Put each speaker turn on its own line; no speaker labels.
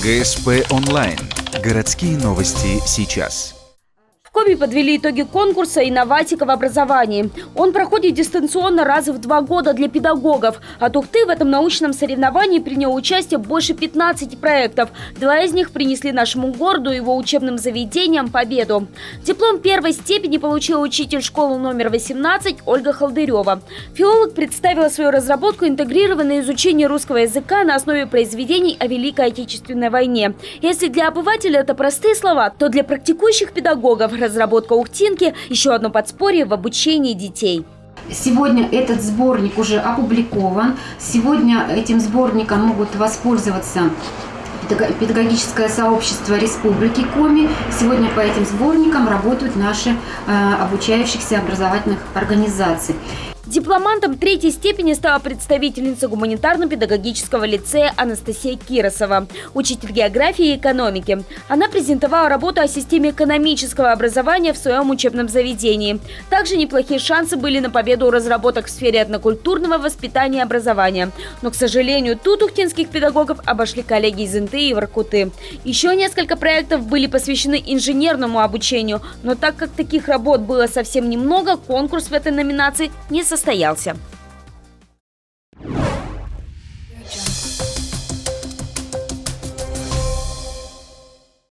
ГСП онлайн. Городские новости сейчас.
В Коми подвели итоги конкурса «Инноватика в образовании». Он проходит дистанционно раз в 2 года для педагогов. От Ухты в этом научном соревновании приняло участие больше 15 проектов. 2 из них принесли нашему городу и его учебным заведениям победу. Диплом первой степени получила учитель школы номер 18 Ольга Халдырева. Филолог представила свою разработку «Интегрированное изучение русского языка на основе произведений о Великой Отечественной войне». Если для обывателя это простые слова, то для практикующих педагогов разработка ухтинки – еще одно подспорье в обучении детей.
Сегодня этот сборник уже опубликован. Сегодня этим сборником могут воспользоваться педагогическое сообщество Республики Коми. Сегодня по этим сборникам работают наши обучающихся образовательных организаций.
Дипломантом 3-й степени стала представительница гуманитарно-педагогического лицея Анастасия Киросова, учитель географии и экономики. Она презентовала работу о системе экономического образования в своем учебном заведении. Также неплохие шансы были на победу у разработок в сфере этнокультурного воспитания и образования. Но, к сожалению, тут ухтинских педагогов обошли коллеги из НТИ и Воркуты. Еще несколько проектов были посвящены инженерному обучению, но так как таких работ было совсем немного, конкурс в этой номинации не состоялся.